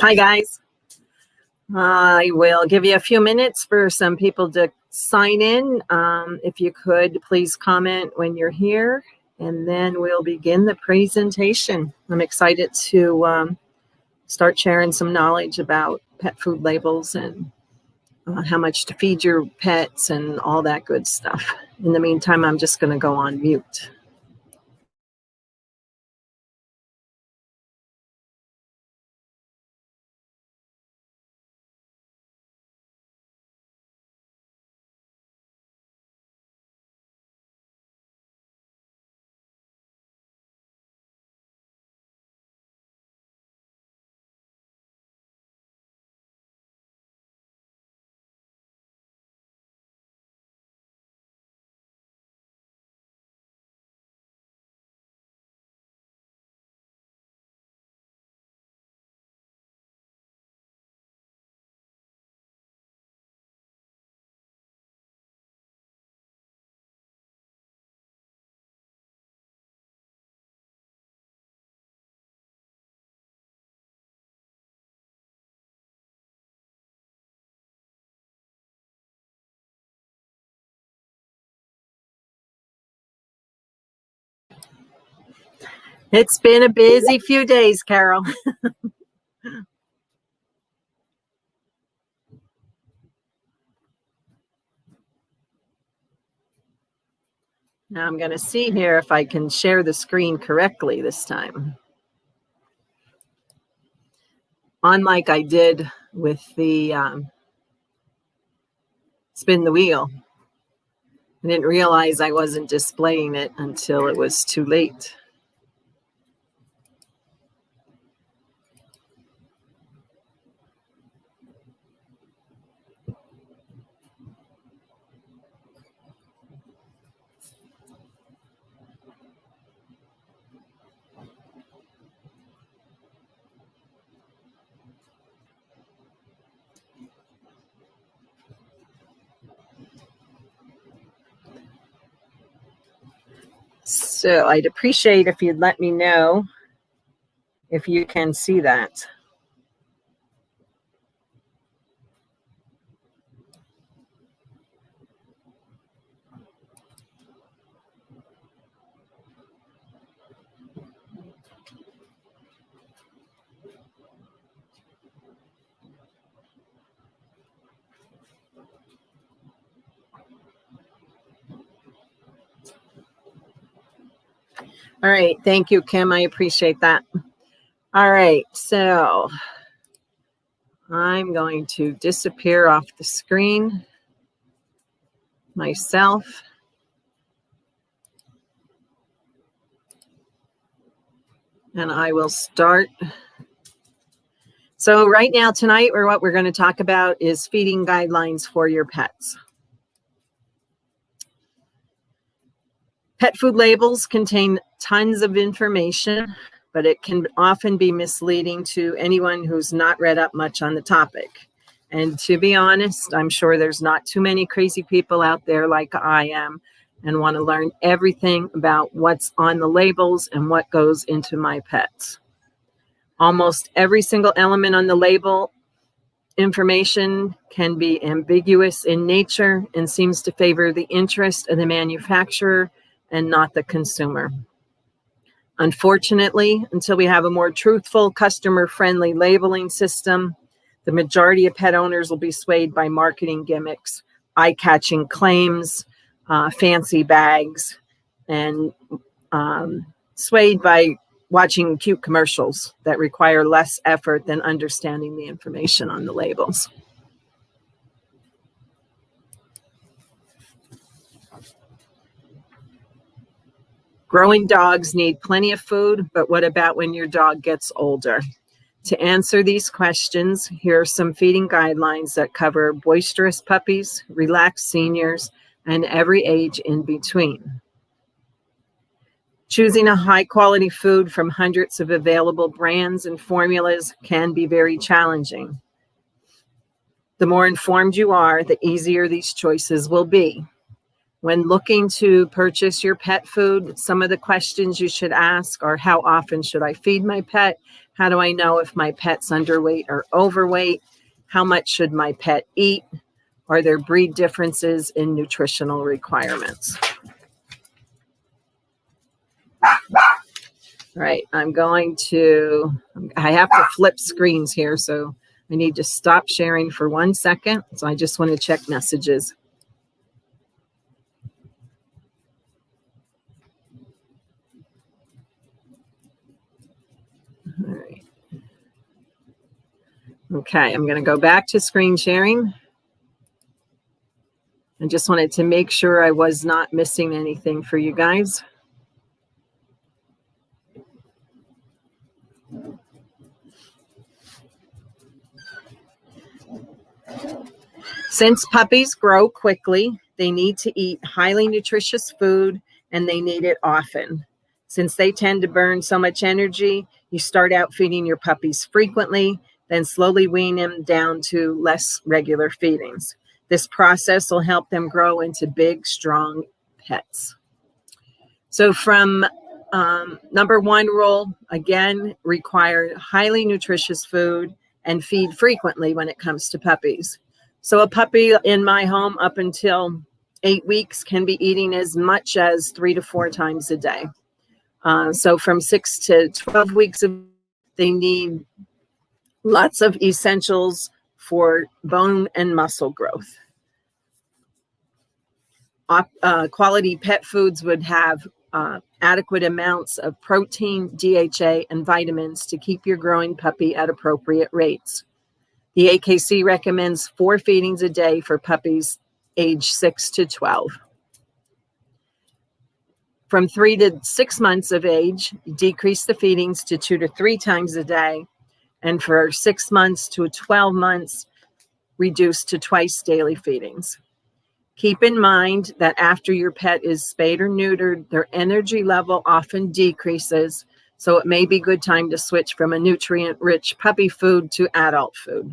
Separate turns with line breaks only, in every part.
Hi, guys. I will give you a few minutes for some people to sign in. If you could, please comment when you're here, and then we'll begin the presentation. I'm excited to start sharing some knowledge about pet food labels and how much to feed your pets and all that good stuff. In the meantime, I'm just going to go on mute. It's been a busy few days, Carol. Now I'm going to see here if I can share the screen correctly this time. Unlike I did with the spin the wheel, I didn't realize I wasn't displaying it until it was too late. So I'd appreciate if you'd let me know if you can see that. All right, thank you, Kim. I appreciate that. All right, so I'm going to disappear off the screen myself. And I will start. So right now, tonight, what we're going to talk about is feeding guidelines for your pets. Pet food labels contain tons of information, but it can often be misleading to anyone who's not read up much on the topic. And to be honest, I'm sure there's not too many crazy people out there like I am and want to learn everything about what's on the labels and what goes into my pets. Almost every single element on the label information can be ambiguous in nature and seems to favor the interest of the manufacturer and not the consumer. Unfortunately, until we have a more truthful, customer-friendly labeling system, the majority of pet owners will be swayed by marketing gimmicks, eye-catching claims, fancy bags, and swayed by watching cute commercials that require less effort than understanding the information on the labels. Growing dogs need plenty of food, but what about when your dog gets older? To answer these questions, here are some feeding guidelines that cover boisterous puppies, relaxed seniors, and every age in between. Choosing a high-quality food from hundreds of available brands and formulas can be very challenging. The more informed you are, the easier these choices will be. When looking to purchase your pet food, some of the questions you should ask are, how often should I feed my pet? How do I know if my pet's underweight or overweight? How much should my pet eat? Are there breed differences in nutritional requirements? All right, I have to flip screens here, so I need to stop sharing for 1 second. So I just want to check messages. All right. Okay, I'm going to go back to screen sharing. I just wanted to make sure I was not missing anything for you guys. Since puppies grow quickly, they need to eat highly nutritious food, and they need it often. Since they tend to burn so much energy, you start out feeding your puppies frequently, then slowly wean them down to less regular feedings. This process will help them grow into big, strong pets. So from number 1 rule, again, require highly nutritious food and feed frequently when it comes to puppies. So a puppy in my home up until 8 weeks can be eating as much as 3 to 4 times a day. So from 6 to 12 weeks, they need lots of essentials for bone and muscle growth. Quality pet foods would have adequate amounts of protein, DHA, and vitamins to keep your growing puppy at appropriate rates. The AKC recommends 4 feedings a day for puppies age 6 to 12. From 3 to 6 months of age, decrease the feedings to 2 to 3 times a day. And for 6 months to 12 months, reduce to twice daily feedings. Keep in mind that after your pet is spayed or neutered, their energy level often decreases, so it may be a good time to switch from a nutrient-rich puppy food to adult food.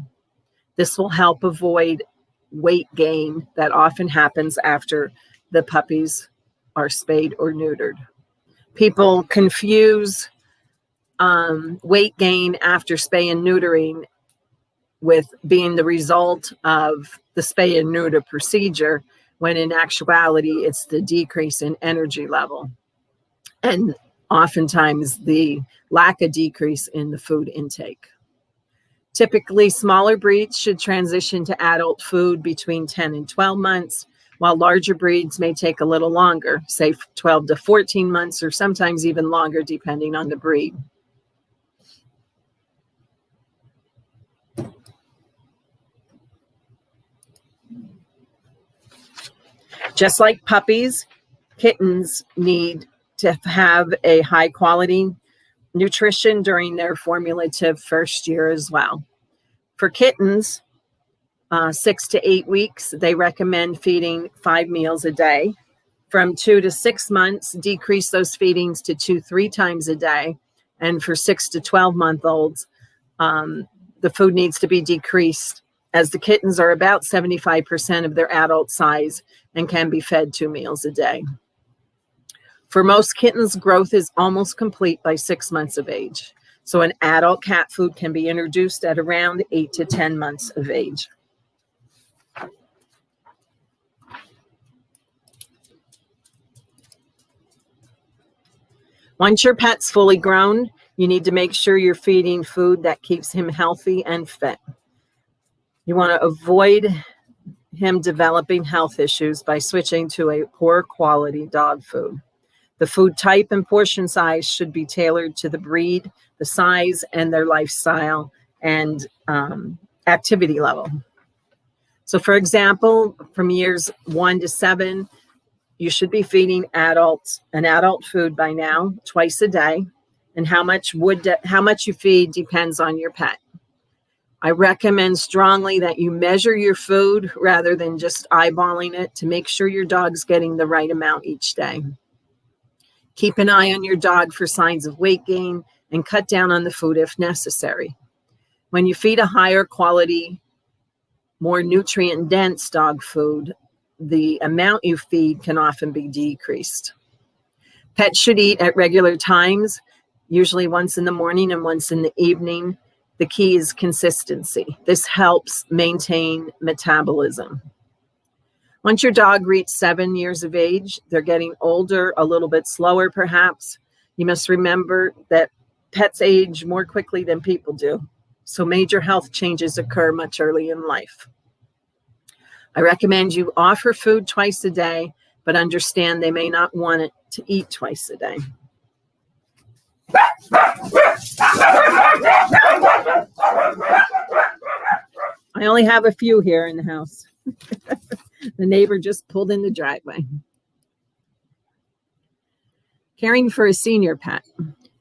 This will help avoid weight gain that often happens after the puppies are spayed or neutered. People confuse weight gain after spay and neutering with being the result of the spay and neuter procedure, when in actuality, it's the decrease in energy level. And oftentimes the lack of decrease in the food intake. Typically, smaller breeds should transition to adult food between 10 and 12 months, while larger breeds may take a little longer, say 12 to 14 months, or sometimes even longer, depending on the breed. Just like puppies, kittens need to have a high quality nutrition during their formulative first year as well. For kittens, 6 to 8 weeks, they recommend feeding 5 meals a day. From 2 to 6 months, decrease those feedings to 2-3 times a day. And for 6 to 12-month-olds, the food needs to be decreased, as the kittens are about 75% of their adult size and can be fed 2 meals a day. For most kittens, growth is almost complete by 6 months of age. So an adult cat food can be introduced at around 8 to 10 months of age. Once your pet's fully grown, you need to make sure you're feeding food that keeps him healthy and fit. You want to avoid him developing health issues by switching to a poor quality dog food. The food type and portion size should be tailored to the breed, the size, and their lifestyle and activity level. So for example, from years 1 to 7, you should be feeding an adult food by now, twice a day. And how much you feed depends on your pet. I recommend strongly that you measure your food rather than just eyeballing it to make sure your dog's getting the right amount each day. Keep an eye on your dog for signs of weight gain and cut down on the food if necessary. When you feed a higher quality, more nutrient-dense dog food, the amount you feed can often be decreased. Pets should eat at regular times, usually once in the morning and once in the evening. The key is consistency. This helps maintain metabolism. Once your dog reaches 7 years of age, they're getting older, a little bit slower perhaps. You must remember that pets age more quickly than people do, so major health changes occur much early in life. I recommend you offer food twice a day, but understand they may not want it to eat twice a day. I only have a few here in the house. The neighbor just pulled in the driveway. Caring for a senior pet.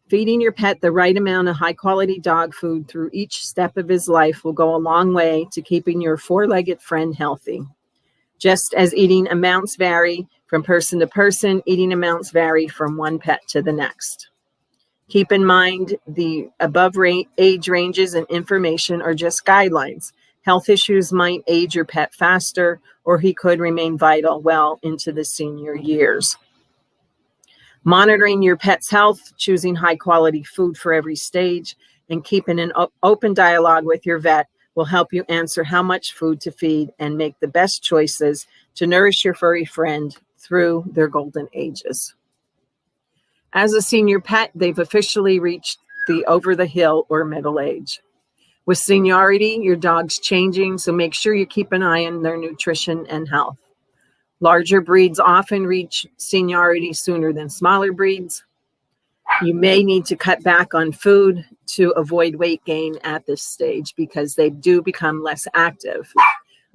Feeding your pet the right amount of high-quality dog food through each step of his life will go a long way to keeping your four-legged friend healthy. Just as eating amounts vary from person to person, eating amounts vary from one pet to the next. Keep in mind the above age ranges and information are just guidelines. Health issues might age your pet faster, or he could remain vital well into the senior years. Monitoring your pet's health, choosing high-quality food for every stage, and keeping an open dialogue with your vet will help you answer how much food to feed and make the best choices to nourish your furry friend through their golden ages. As a senior pet, they've officially reached the over-the-hill or middle age. With seniority, your dog's changing, so make sure you keep an eye on their nutrition and health. Larger breeds often reach seniority sooner than smaller breeds. You may need to cut back on food to avoid weight gain at this stage because they do become less active.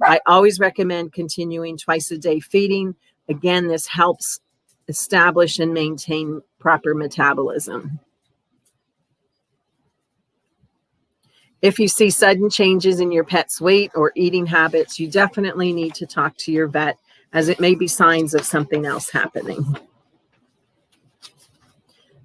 I always recommend continuing twice a day feeding. Again, this helps establish and maintain proper metabolism. If you see sudden changes in your pet's weight or eating habits, you definitely need to talk to your vet, as it may be signs of something else happening.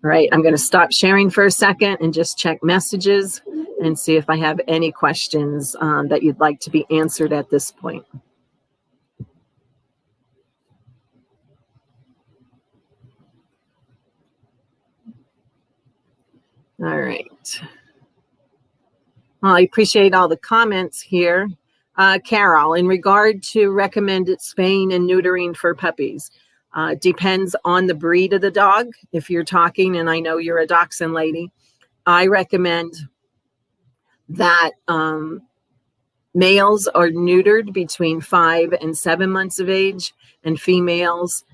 All right, I'm going to stop sharing for a second and just check messages and see if I have any questions that you'd like to be answered at this point. All right. Well, I appreciate all the comments here. Carol, in regard to recommended spaying and neutering for puppies, depends on the breed of the dog. If you're talking, and I know you're a dachshund lady, I recommend that males are neutered between 5 and 7 months of age, and females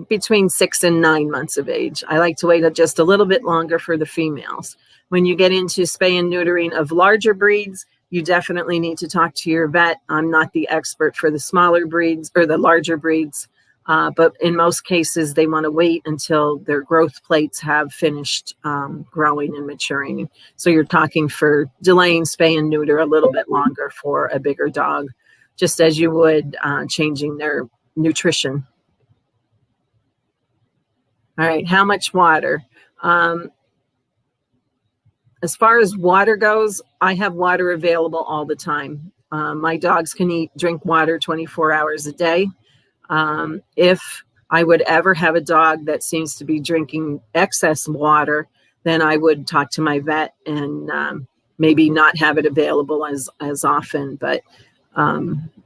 between 6 and 9 months of age. I like to wait just a little bit longer for the females. When you get into spay and neutering of larger breeds, you definitely need to talk to your vet. I'm not the expert for the smaller breeds or the larger breeds, but in most cases, they want to wait until their growth plates have finished growing and maturing. So you're talking for delaying spay and neuter a little bit longer for a bigger dog, just as you would changing their nutrition. All right, how much water? As far as water goes, I have water available all the time. My dogs can drink water 24 hours a day. If I would ever have a dog that seems to be drinking excess water, then I would talk to my vet and maybe not have it available as often. But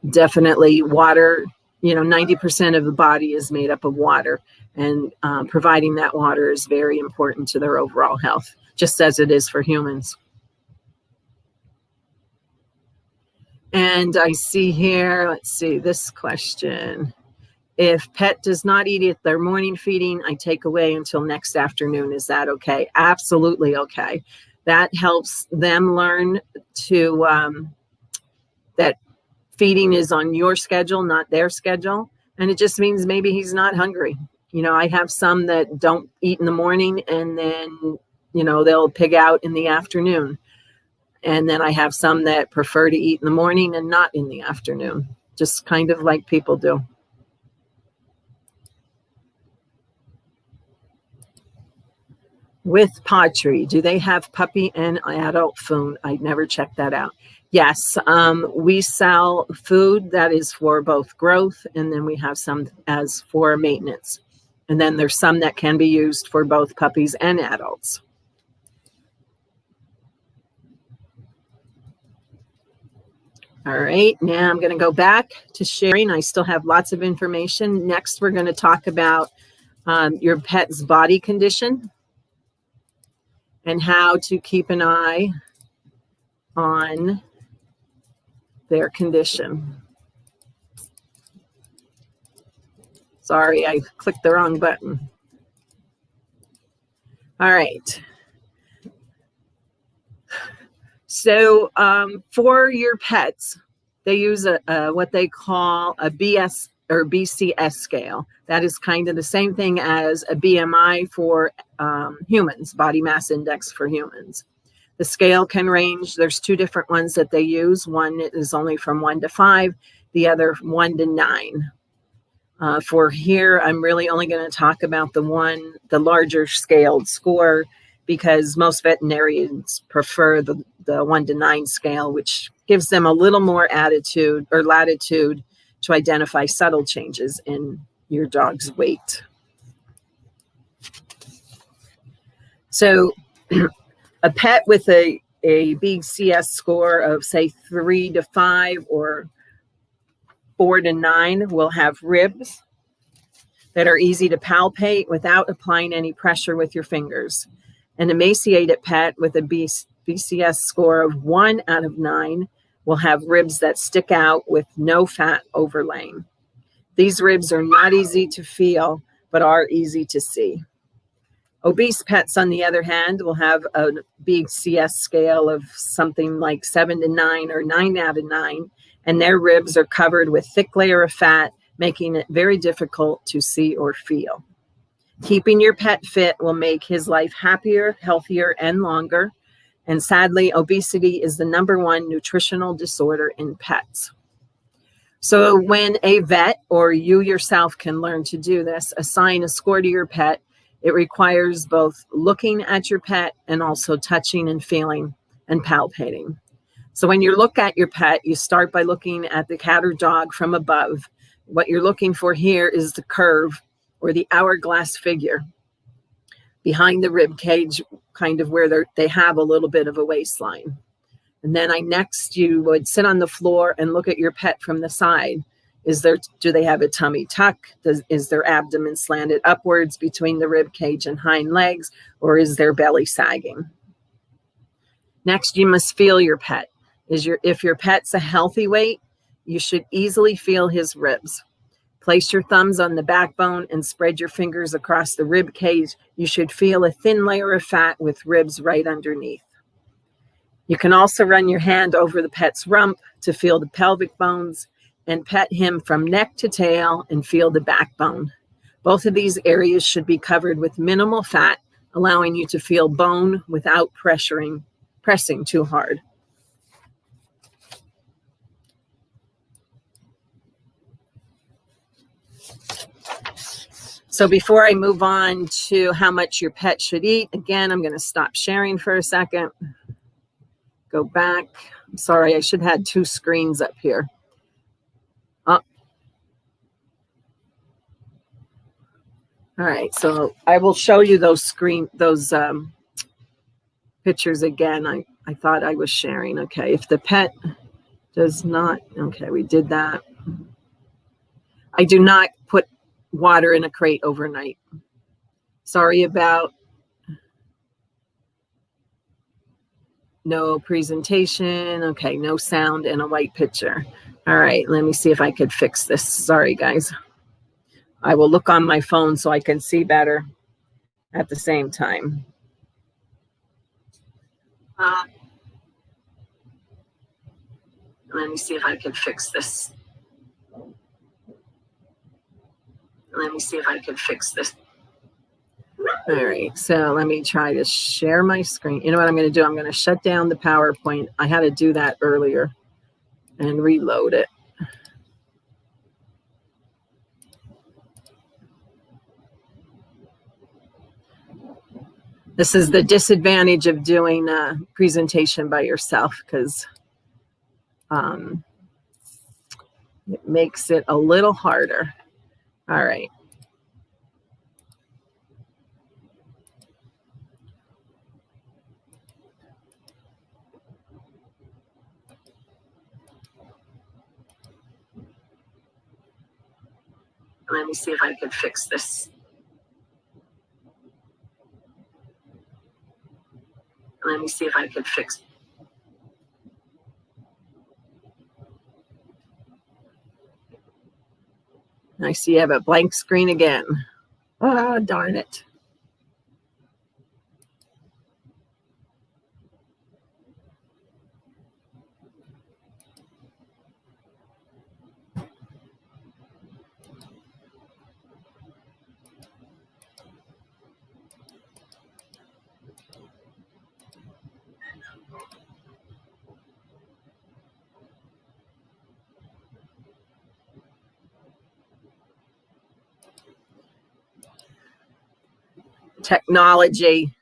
definitely water, 90% of the body is made up of water. And providing that water is very important to their overall health, just as it is for humans. And I see here, let's see, this question. If pet does not eat at their morning feeding, I take away until next afternoon. Is that okay? Absolutely okay. That helps them learn to that feeding is on your schedule, not their schedule. And it just means maybe he's not hungry. I have some that don't eat in the morning and then, they'll pig out in the afternoon. And then I have some that prefer to eat in the morning and not in the afternoon, just kind of like people do. With Pottery, do they have puppy and adult food? I never checked that out. Yes, we sell food that is for both growth, and then we have some as for maintenance. And then there's some that can be used for both puppies and adults. All right, now I'm going to go back to sharing. I still have lots of information. Next, we're going to talk about your pet's body condition and how to keep an eye on their condition. Sorry, I clicked the wrong button. All right. So for your pets, they use what they call a BS or BCS scale. That is kind of the same thing as a BMI for humans, body mass index for humans. The scale can range. There's two different ones that they use. One is only from 1 to 5, the other 1 to 9. For here, I'm really only going to talk about the larger scaled score, because most veterinarians prefer the 1 to 9 scale, which gives them a little more attitude or latitude to identify subtle changes in your dog's weight. So a pet with a BCS score of, say, 3 to 5 or 4 to 9 will have ribs that are easy to palpate without applying any pressure with your fingers. An emaciated pet with a BCS score of 1 out of 9 will have ribs that stick out with no fat overlaying. These ribs are not easy to feel, but are easy to see. Obese pets, on the other hand, will have a BCS scale of something like 7 to 9 or 9 out of 9, and their ribs are covered with thick layer of fat, making it very difficult to see or feel. Keeping your pet fit will make his life happier, healthier, and longer. And sadly, obesity is the #1 nutritional disorder in pets. So when a vet or you yourself can learn to do this, assign a score to your pet, it requires both looking at your pet and also touching and feeling and palpating. So when you look at your pet, you start by looking at the cat or dog from above. What you're looking for here is the curve or the hourglass figure behind the rib cage, kind of where they have a little bit of a waistline. And then next you would sit on the floor and look at your pet from the side. Do they have a tummy tuck? Is their abdomen slanted upwards between the rib cage and hind legs, or is their belly sagging? Next, you must feel your pet. If your pet's a healthy weight, you should easily feel his ribs. Place your thumbs on the backbone and spread your fingers across the rib cage. You should feel a thin layer of fat with ribs right underneath. You can also run your hand over the pet's rump to feel the pelvic bones and pet him from neck to tail and feel the backbone. Both of these areas should be covered with minimal fat, allowing you to feel bone without pressing too hard. So before I move on to how much your pet should eat, again, I'm going to stop sharing for a second. Go back. I'm sorry, I should have had 2 screens up here. Oh. All right, so I will show you those pictures again. I thought I was sharing. Okay, if the pet does not, okay, we did that. I do not put water in a crate overnight. Sorry about no presentation. Okay, no sound and a white picture. All right, let me see if I could fix this. Sorry, guys. I will look on my phone so I can see better at the same time. Let me see if I can fix this. All right, so let me try to share my screen. You know what I'm going to do? I'm going to shut down the PowerPoint. I had to do that earlier and reload it. This is the disadvantage of doing a presentation by yourself, because it makes it a little harder. All right. Let me see if I can fix this. Let me see if I can fix it. I see you have a blank screen again. Oh, darn it. Technology.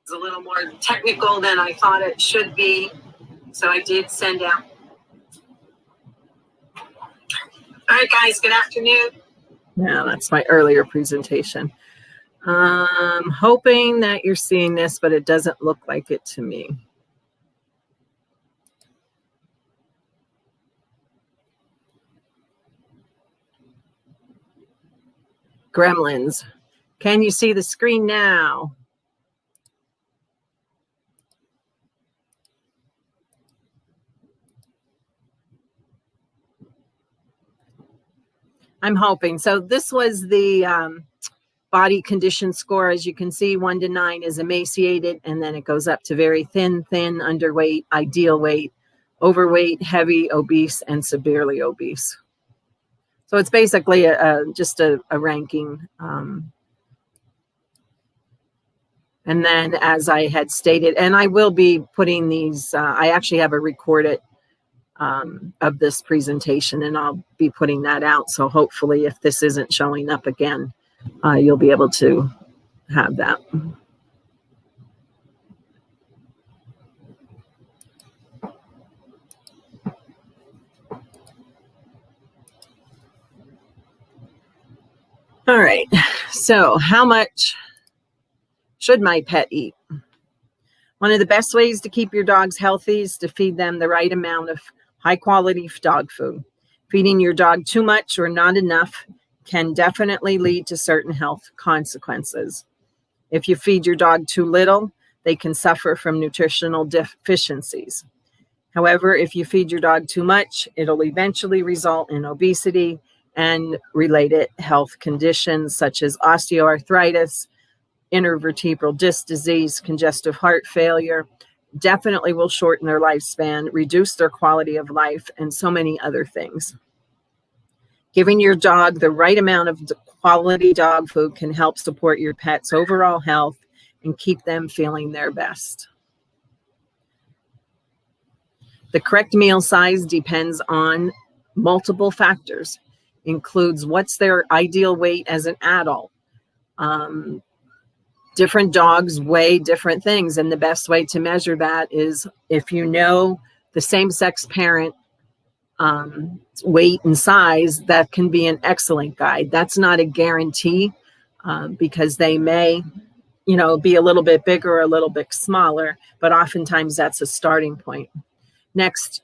It's a little more technical than I thought it should be. So I did send out. All right, guys, good afternoon. Yeah, that's my earlier presentation. I'm hoping that you're seeing this, but it doesn't look like it to me. Gremlins. Can you see the screen now? I'm hoping. So this was the body condition score. As you can see, 1 to 9 is emaciated, and then it goes up to very thin, underweight, ideal weight, overweight, heavy, obese, and severely obese. So it's basically just a ranking. And then, as I had stated, and I will be putting these, I actually have a recorded of this presentation, and I'll be putting that out. So hopefully, if this isn't showing up again, you'll be able to have that. All right, so how much should my pet eat? One of the best ways to keep your dogs healthy is to feed them the right amount of high quality dog food. Feeding your dog too much or not enough can definitely lead to certain health consequences. If you feed your dog too little, they can suffer from nutritional deficiencies. However, if you feed your dog too much, it'll eventually result in obesity and related health conditions such as osteoarthritis, intervertebral disc disease, congestive heart failure. Definitely will shorten their lifespan, reduce their quality of life, and so many other things. Giving your dog the right amount of quality dog food can help support your pet's overall health and keep them feeling their best. The correct meal size depends on multiple factors, includes what's their ideal weight as an adult. Different dogs weigh different things, and the best way to measure that is if you know the same-sex parent weight and size, that can be an excellent guide. That's not a guarantee because they may, be a little bit bigger or a little bit smaller, but oftentimes that's a starting point. Next,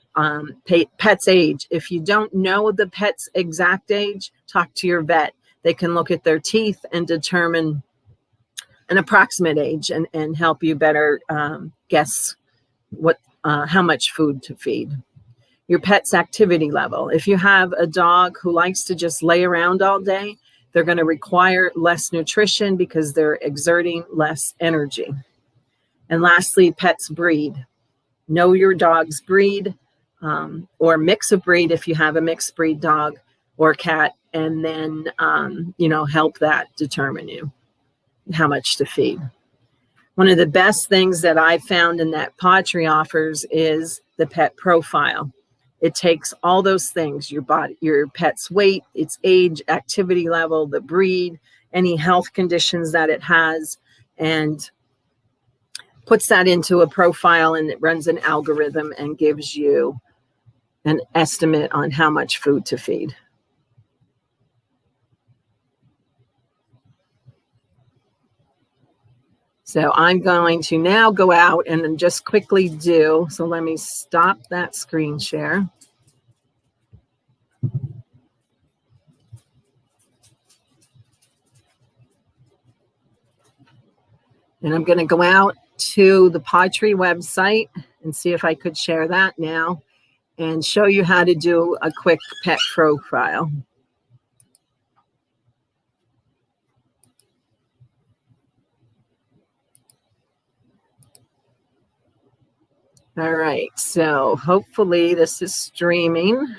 pet's age. If you don't know the pet's exact age, talk to your vet. They can look at their teeth and determine an approximate age and help you better guess what how much food to feed. Your pet's activity level. If you have a dog who likes to just lay around all day, they're going to require less nutrition because they're exerting less energy. And lastly, pet's breed. Know your dog's breed, or mix of breed if you have a mixed breed dog or cat, and then, help that determine you how much to feed. One of the best things that I found in that Pottery offers is the pet profile. It takes all those things, your body, your pet's weight, its age, activity level, the breed, any health conditions that it has, and puts that into a profile, and it runs an algorithm and gives you an estimate on how much food to feed. So I'm going to now go out and then just quickly do, so let me stop that screen share. And I'm going to go out to the Pottery website and see if I could share that now and show you how to do a quick pet profile. All right, so hopefully this is streaming.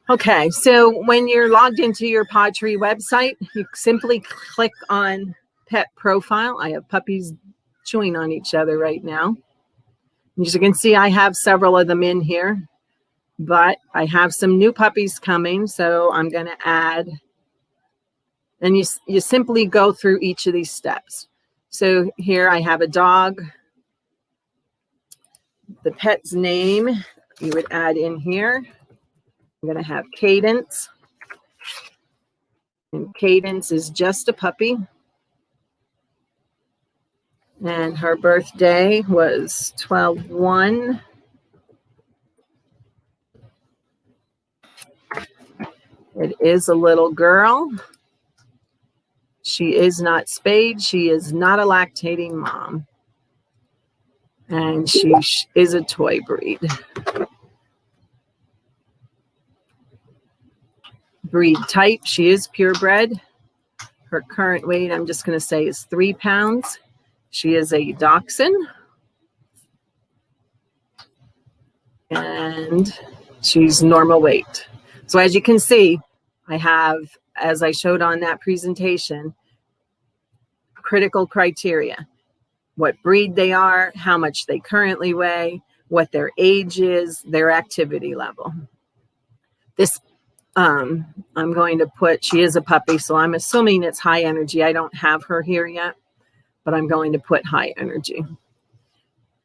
Okay, so when you're logged into your Pottery website, you simply click on pet profile. I have puppies chewing on each other right now. As you can see, I have several of them in here, but I have some new puppies coming, so I'm going to add, and you simply go through each of these steps. So here I have a dog. The pet's name you would add in here. I'm going to have Cadence, and Cadence is just a puppy, and her birthday was 12/1. It is a little girl. She is not spayed. She is not a lactating mom. And she is a toy breed. Breed type, she is purebred. Her current weight, I'm just going to say, is 3 pounds. She is a dachshund. And she's normal weight. So as you can see, I have, as I showed on that presentation, critical criteria. What breed they are, how much they currently weigh, what their age is, their activity level. This, I'm going to put, she is a puppy, so I'm assuming it's high energy. I don't have her here yet, but I'm going to put high energy.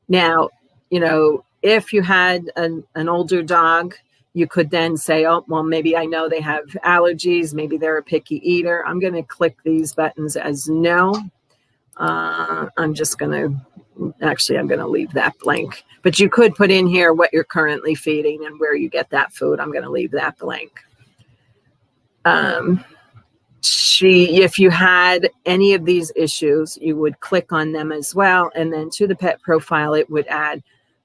Now, if you had an older dog, you could then say, oh, well, maybe I know they have allergies. Maybe they're a picky eater. I'm going to click these buttons as no. I'm just going to, actually, I'm going to leave that blank. But you could put in here what you're currently feeding and where you get that food. I'm going to leave that blank. If you had any of these issues, you would click on them as well. And then to the pet profile, it would add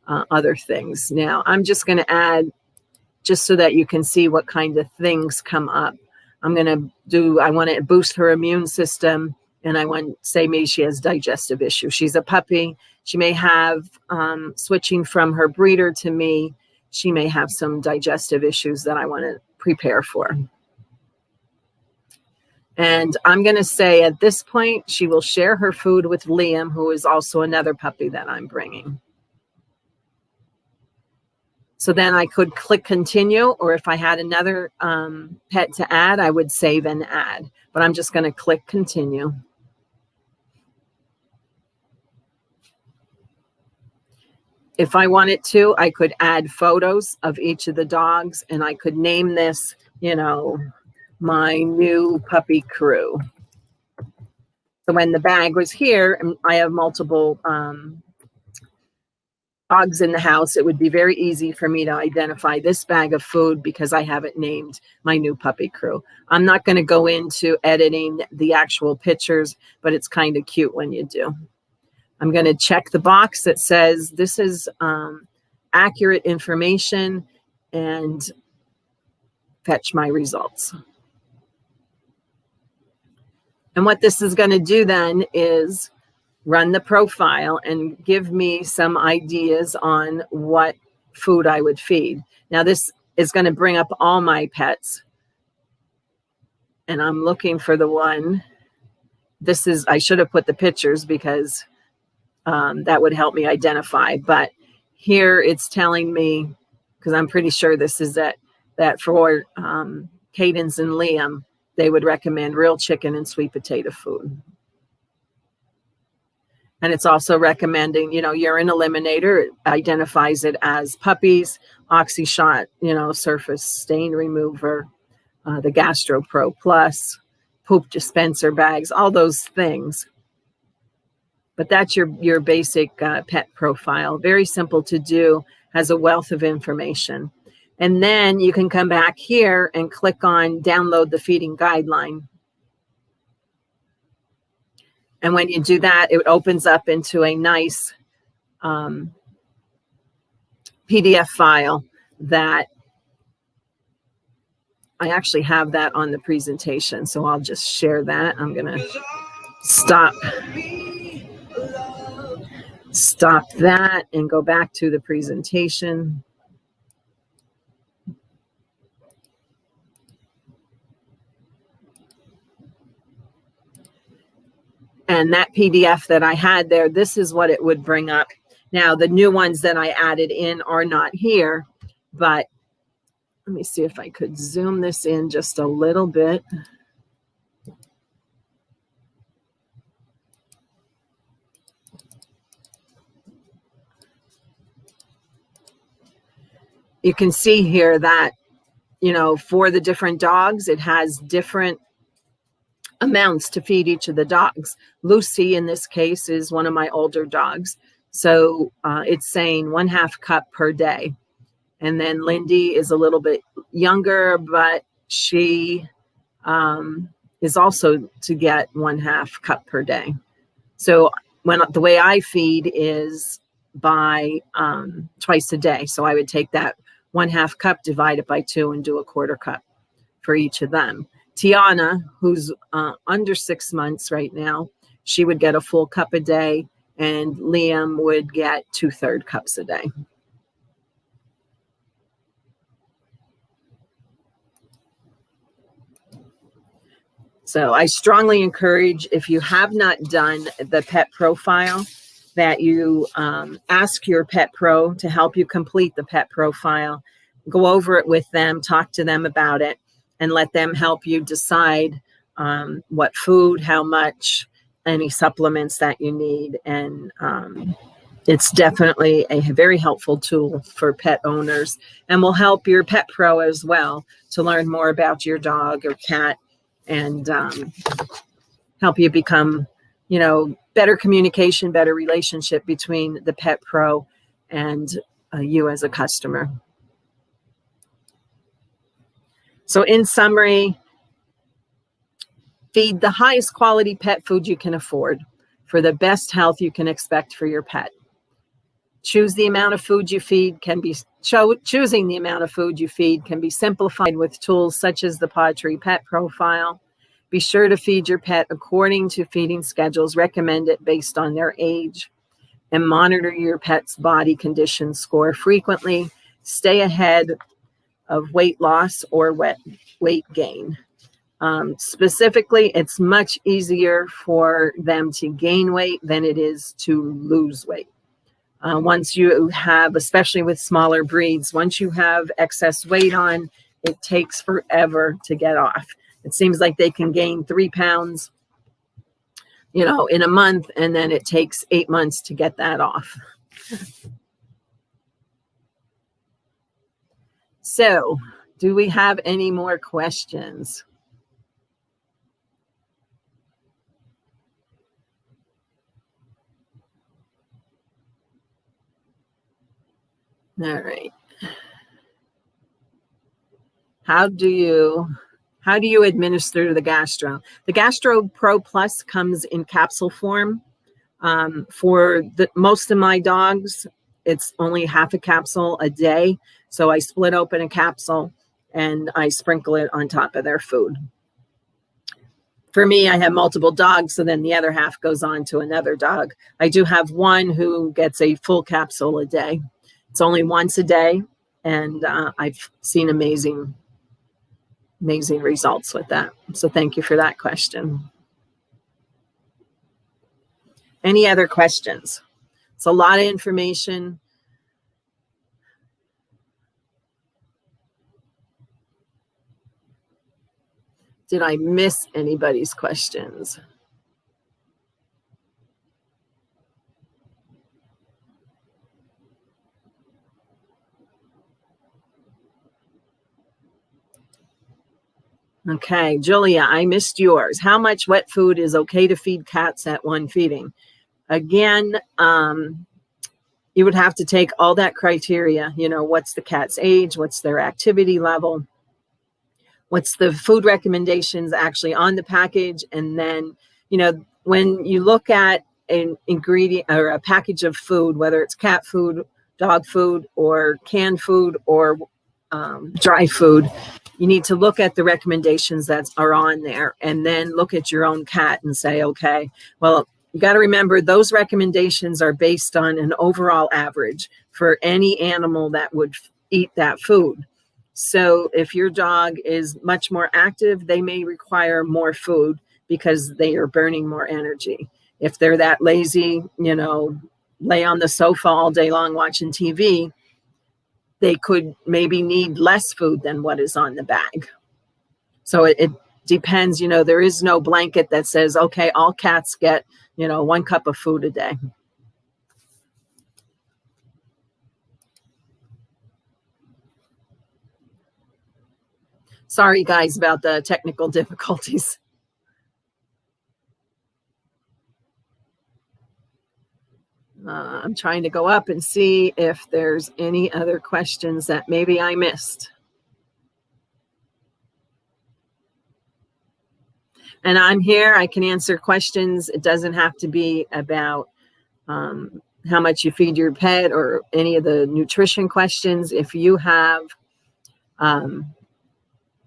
other things. Now, I'm just going to add, just so that you can see what kind of things come up. I'm going to do, I want to boost her immune system. And I want to say maybe she has digestive issues. She's a puppy. She may have, switching from her breeder to me, she may have some digestive issues that I want to prepare for. And I'm going to say at this point, she will share her food with Liam, who is also another puppy that I'm bringing. So then I could click continue, or if I had another pet to add, I would save and add. But I'm just going to click continue. If I wanted to, I could add photos of each of the dogs, and I could name this, my new puppy crew. So when the bag was here, and I have multiple dogs in the house, it would be very easy for me to identify this bag of food because I have it named my new puppy crew. I'm not going to go into editing the actual pictures, but it's kind of cute when you do. I'm going to check the box that says this is accurate information and fetch my results. And what this is going to do then is run the profile and give me some ideas on what food I would feed. Now this is going to bring up all my pets. And I'm looking for the one. This is, I should have put the pictures because that would help me identify. But here it's telling me, because I'm pretty sure this is that for Cadence and Liam, they would recommend real chicken and sweet potato food. And it's also recommending, urine eliminator. It identifies it as puppies, OxyShot, surface stain remover, the GastroPro Plus, poop dispenser bags, all those things. But that's your basic pet profile. Very simple to do, has a wealth of information. And then you can come back here and click on download the feeding guideline. And when you do that, it opens up into a nice PDF file that I actually have that on the presentation. So I'll just share that. I'm going to stop that and go back to the presentation. And that PDF that I had there, this is what it would bring up. Now, the new ones that I added in are not here, but let me see if I could zoom this in just a little bit. You can see here that, for the different dogs, it has different amounts to feed each of the dogs. Lucy, in this case, is one of my older dogs. So it's saying 1/2 cup per day. And then Lindy is a little bit younger, but she is also to get 1/2 cup per day. So the way I feed is by twice a day. So I would take that 1/2 cup, divide it by 2, and do a 1/4 cup for each of them. Tiana, who's under 6 months right now, she would get a full cup a day, and Liam would get 2/3 cups a day. So I strongly encourage, if you have not done the pet profile, that you ask your pet pro to help you complete the pet profile, go over it with them, talk to them about it, and let them help you decide what food, how much, any supplements that you need. And it's definitely a very helpful tool for pet owners, and will help your pet pro as well to learn more about your dog or cat, and help you become, better communication, better relationship between the pet pro and you as a customer. So in summary, feed the highest quality pet food you can afford for the best health you can expect for your pet. Choose the amount of food you feed choosing the amount of food you feed can be simplified with tools such as the Podtree Pet Profile. Be sure to feed your pet according to feeding schedules recommended based on their age, and monitor your pet's body condition score frequently. Stay ahead of weight loss or weight gain. Specifically, it's much easier for them to gain weight than it is to lose weight. Once you have, especially with smaller breeds, once you have excess weight on, it takes forever to get off. It seems like they can gain 3 pounds, in a month, and then it takes 8 months to get that off. So, do we have any more questions? All right. How do you administer the Gastro? The GastroPro Plus comes in capsule form, For most of my dogs, it's only half a capsule a day. So I split open a capsule and I sprinkle it on top of their food. For me, I have multiple dogs, so then the other half goes on to another dog. I do have one who gets a full capsule a day. It's only once a day, and I've seen amazing results with that. So thank you for that question. Any other questions? It's a lot of information. Did I miss anybody's questions? Okay, Julia, I missed yours. How much wet food is okay to feed cats at one feeding? Again, you would have to take all that criteria, what's the cat's age, what's their activity level, what's the food recommendations actually on the package. And then, when you look at an ingredient or a package of food, whether it's cat food, dog food, or canned food, or dry food, you need to look at the recommendations that are on there and then look at your own cat and say, okay, well, you got to remember those recommendations are based on an overall average for any animal that would eat that food. So if your dog is much more active, they may require more food because they are burning more energy. If they're that lazy, lay on the sofa all day long watching TV, they could maybe need less food than what is on the bag. So it depends, there is no blanket that says, okay, all cats get, 1 cup of food a day. Sorry, guys, about the technical difficulties. I'm trying to go up and see if there's any other questions that maybe I missed. And I'm here. I can answer questions. It doesn't have to be about how much you feed your pet or any of the nutrition questions. If you have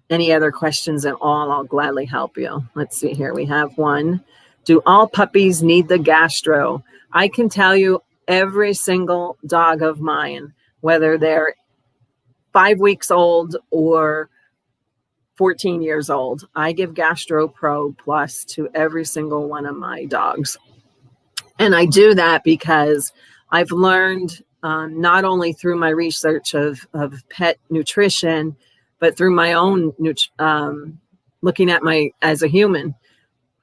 any other questions at all, I'll gladly help you. Let's see here. We have one. Do all puppies need the gastro? I can tell you every single dog of mine, whether they're 5 weeks old or 14 years old, I give Gastro Pro Plus to every single one of my dogs. And I do that because I've learned not only through my research of pet nutrition, but through my own looking at as a human.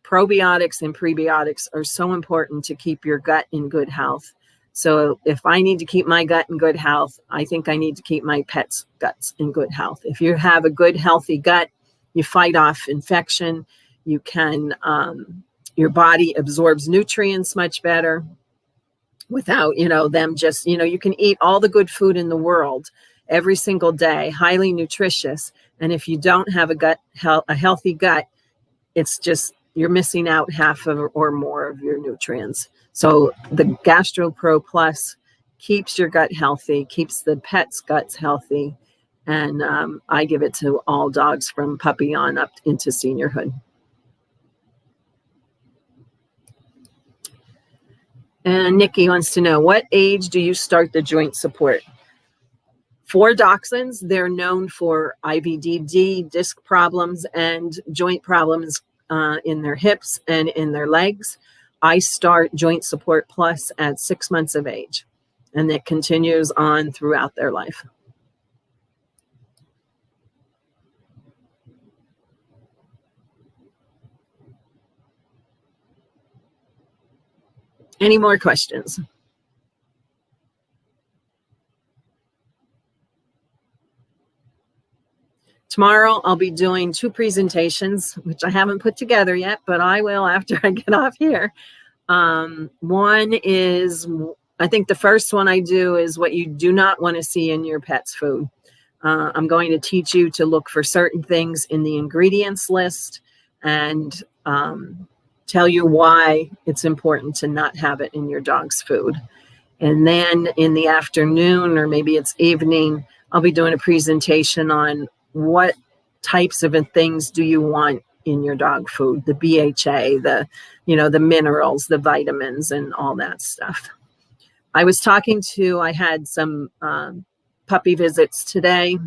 Probiotics and prebiotics are so important to keep your gut in good health. So if I need to keep my gut in good health, I think I need to keep my pet's guts in good health. If you have a good, healthy gut, you fight off infection. You can, your body absorbs nutrients much better without, them just, you can eat all the good food in the world every single day, highly nutritious. And if you don't have a healthy gut, it's just, you're missing out half of or more of your nutrients. So the Gastro Pro Plus keeps your gut healthy, keeps the pet's guts healthy. And I give it to all dogs from puppy on up into seniorhood. And Nikki wants to know, what age do you start the joint support? For dachshunds, they're known for IVDD, disc problems, and joint problems in their hips and in their legs. I start Joint Support Plus at 6 months of age, and it continues on throughout their life. Any more questions? Tomorrow, I'll be doing 2 presentations, which I haven't put together yet, but I will after I get off here. One is, I think the first one I do is what you do not want to see in your pet's food. I'm going to teach you to look for certain things in the ingredients list and tell you why it's important to not have it in your dog's food. And then in the afternoon, or maybe it's evening, I'll be doing a presentation on what types of things do you want in your dog food, the BHA, the minerals, the vitamins, and all that stuff. I had some puppy visits today,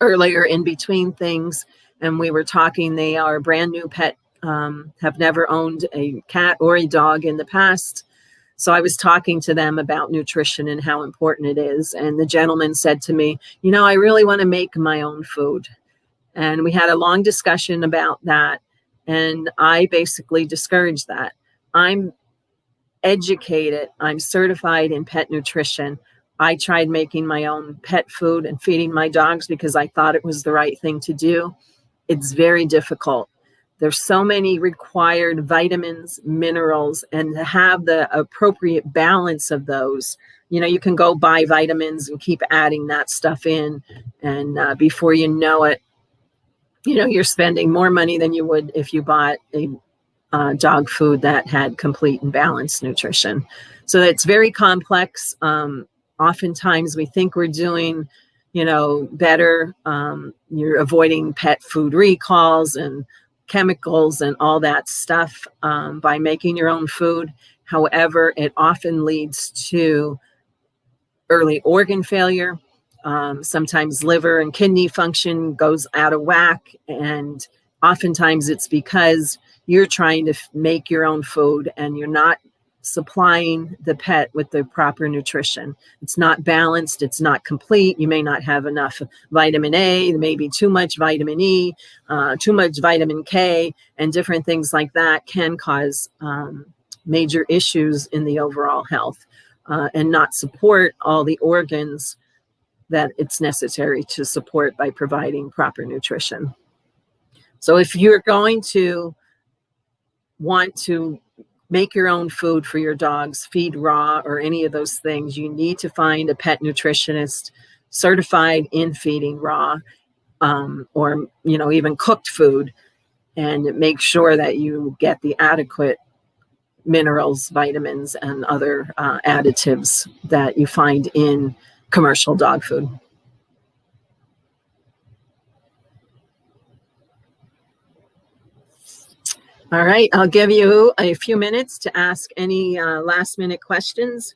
earlier in between things, and we were talking. They are a brand new pet, have never owned a cat or a dog in the past. So I was talking to them about nutrition and how important it is. And the gentleman said to me, I really want to make my own food. And we had a long discussion about that. And I basically discouraged that. I'm educated. I'm certified in pet nutrition. I tried making my own pet food and feeding my dogs because I thought it was the right thing to do. It's very difficult. There's so many required vitamins, minerals, and to have the appropriate balance of those. You can go buy vitamins and keep adding that stuff in. And before you know it, you're spending more money than you would if you bought a dog food that had complete and balanced nutrition. So it's very complex. Oftentimes we think we're doing, better. You're avoiding pet food recalls and chemicals and all that stuff by making your own food. However, it often leads to early organ failure. Sometimes liver and kidney function goes out of whack. And oftentimes it's because you're trying to make your own food and you're not supplying the pet with the proper nutrition. It's not balanced. It's not complete. You may not have enough vitamin A, maybe too much vitamin E, too much vitamin K, and different things like that can cause major issues in the overall health and not support all the organs that it's necessary to support by providing proper nutrition. So if you're going to want to make your own food for your dogs, feed raw or any of those things, you need to find a pet nutritionist certified in feeding raw or even cooked food, and make sure that you get the adequate minerals, vitamins, and other additives that you find in commercial dog food. All right, I'll give you a few minutes to ask any last minute questions.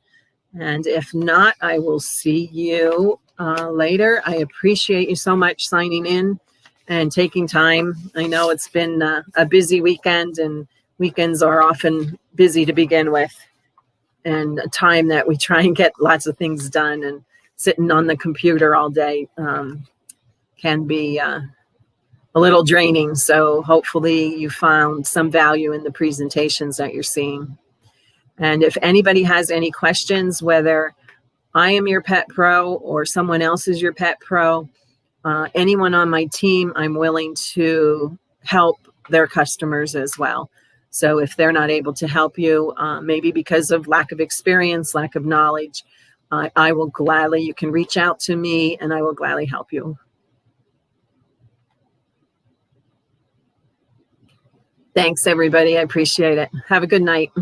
And if not, I will see you later. I appreciate you so much signing in and taking time. I know it's been a busy weekend, and weekends are often busy to begin with, and a time that we try and get lots of things done, and sitting on the computer all day can be a little draining. So hopefully you found some value in the presentations that you're seeing. And if anybody has any questions, whether I am your pet pro or someone else is your pet pro, anyone on my team, I'm willing to help their customers as well. So if they're not able to help you, maybe because of lack of experience, lack of knowledge, I will gladly, you can reach out to me and I will gladly help you. Thanks, everybody. I appreciate it. Have a good night.